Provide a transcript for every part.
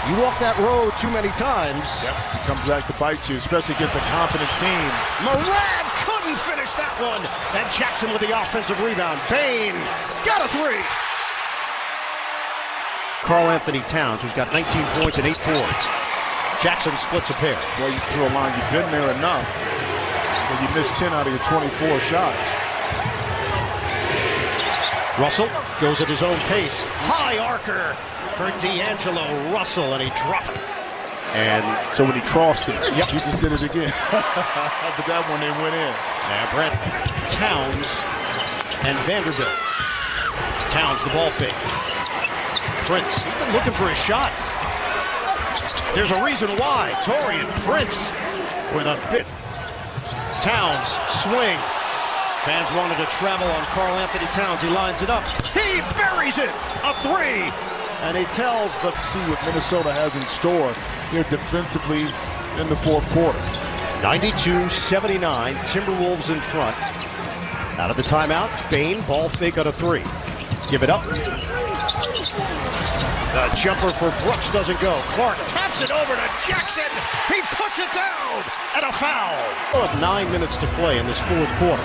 You walk that road too many times. Yep, he comes back to bite you, especially against a confident team. Morant couldn't finish that one. And Jackson with the offensive rebound. Bain got a three. Karl Anthony Towns, who's got 19 points and 8 boards. Jackson splits a pair. Well, you throw a line, you've been there enough. But you missed 10 out of your 24 shots. Russell goes at his own pace. High arcer for D'Angelo Russell, and he dropped it. And so when he crossed it, yep, he just did it again. But that one they went in. Now Brett Towns and Vanderbilt. Towns the ball fake. Prince, he's been looking for a shot. There's a reason why. Taurean Prince with a bit. Towns swing. Fans wanted to travel on Karl Anthony Towns. He lines it up. He buries it. A three. And he tells the... Let's see what Minnesota has in store here defensively in the fourth quarter. 92-79. Timberwolves in front. Out of the timeout. Bain, ball fake on a three. Give it up. The jumper for Brooks doesn't go. Clark taps it over to Jackson. He puts it down. And a foul. With 9 minutes to play in this fourth quarter.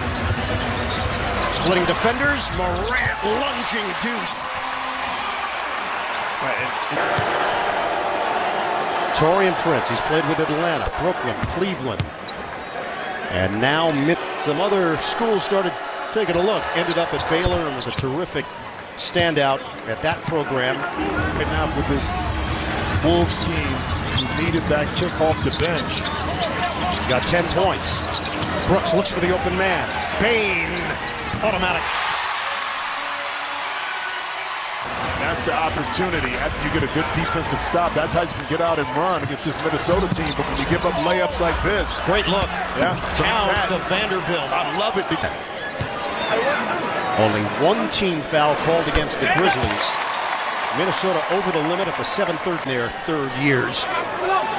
Splitting defenders. Morant lunging deuce. Taurean Prince. He's played with Atlanta, Brooklyn, Cleveland. And now some other schools started taking a look. Ended up at Baylor and was a terrific standout at that program. And now for this Wolves team who needed that kick off the bench. He got 10 points. Brooks looks for the open man. Bain, automatic. That's the opportunity after you get a good defensive stop. That's how you can get out and run against this Minnesota team. But when you give up layups like this. Great look. Yeah. Towns to Vanderbilt. I love it. Only one team foul called against the Grizzlies. Minnesota over the limit at the 7-3 in their third years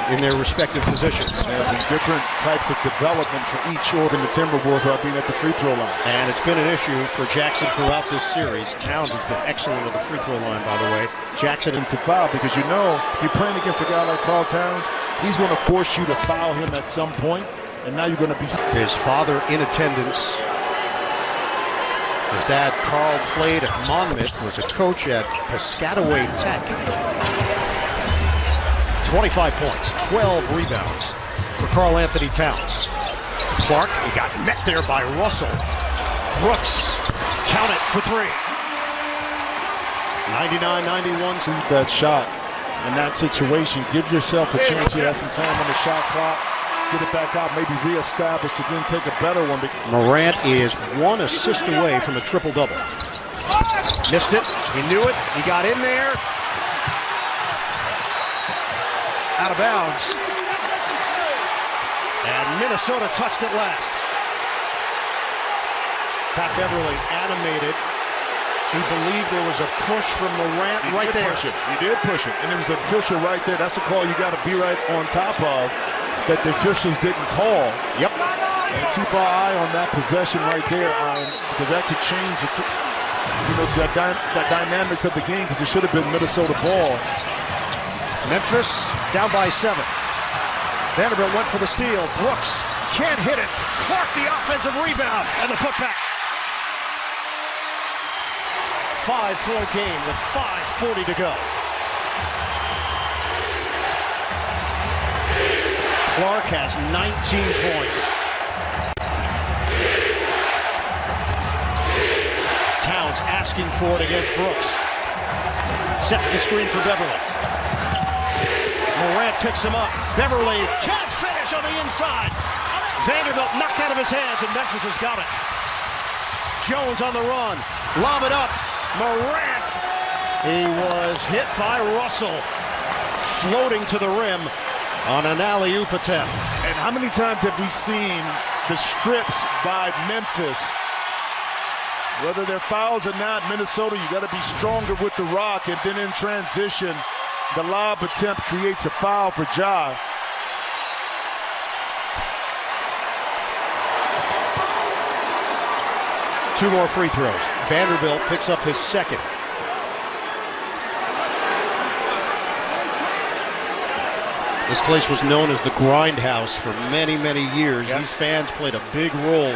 in their respective positions. There's different types of development for each order in the Timberwolves while being at the free throw line. And it's been an issue for Jackson throughout this series. Towns has been excellent at the free throw line, by the way. Jackson into foul because you know if you're playing against a guy like Karl Towns, he's going to force you to foul him at some point, and now you're going to be... His father in attendance. His dad, Carl, played at Monmouth, was a coach at Piscataway Tech. 25 points, 12 rebounds for Karl Anthony Towns. Clark, he got met there by Russell. Brooks, count it for three. 99-91. That shot in that situation, give yourself a chance. You have some time on the shot clock. Get it back out, maybe reestablish it, then take a better one. Morant is one assist away from a triple-double. Missed it. He knew it. He got in there. Out of bounds. And Minnesota touched it last. Pat Beverly animated. He believed there was a push from Morant right there. He did push it, and it was official right there. That's a call you got to be right on top of. That the officials didn't call. Yep. And keep our eye on that possession right there, because that could change the dynamics of the game, because it should have been Minnesota ball. Memphis down by 7. Vanderbilt went for the steal. Brooks can't hit it. Clark the offensive rebound and the putback. 5-point game with 5:40 to go. Clark has 19 points. Towns asking for it against Brooks. Sets the screen for Beverly. Morant picks him up. Beverly can't finish on the inside. Vanderbilt knocked out of his hands, and Memphis has got it. Jones on the run. Lob it up. Morant. He was hit by Russell. Floating to the rim on an alley-oop attempt. And how many times have we seen the strips by Memphis? Whether they're fouls or not, Minnesota, you got to be stronger with the rock, and then in transition, the lob attempt creates a foul for Ja. Two more free throws. Vanderbilt picks up his second. This place was known as the Grindhouse for many, many years. Yep. These fans played a big role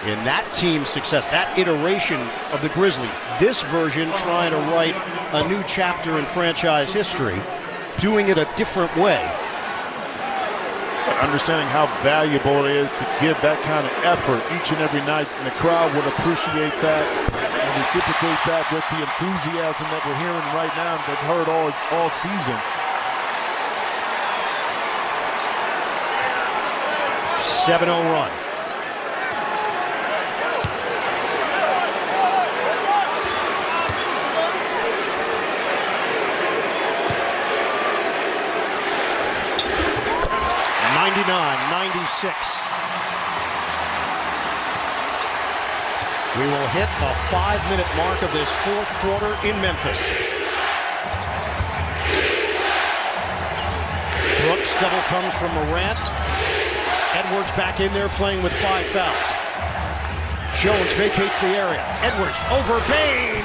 in that team's success, that iteration of the Grizzlies. This version trying to write a new chapter in franchise history, doing it a different way. Understanding how valuable it is to give that kind of effort each and every night, and the crowd would appreciate that and reciprocate that with the enthusiasm that we're hearing right now, they've heard all season. 7-0 run. We will hit the 5-minute mark of this fourth quarter in Memphis. Brooks double comes from Morant. Edwards back in there playing with 5 fouls. Jones vacates the area. Edwards over Bain.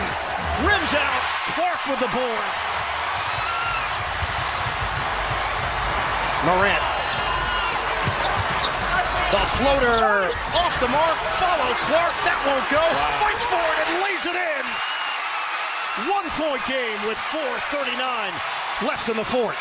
Rims out. Clark with the board. Morant. The floater off the mark. Follow Clark. That won't go. Wow. Fights for it and lays it in. 1-point game with 4:39 left in the fourth.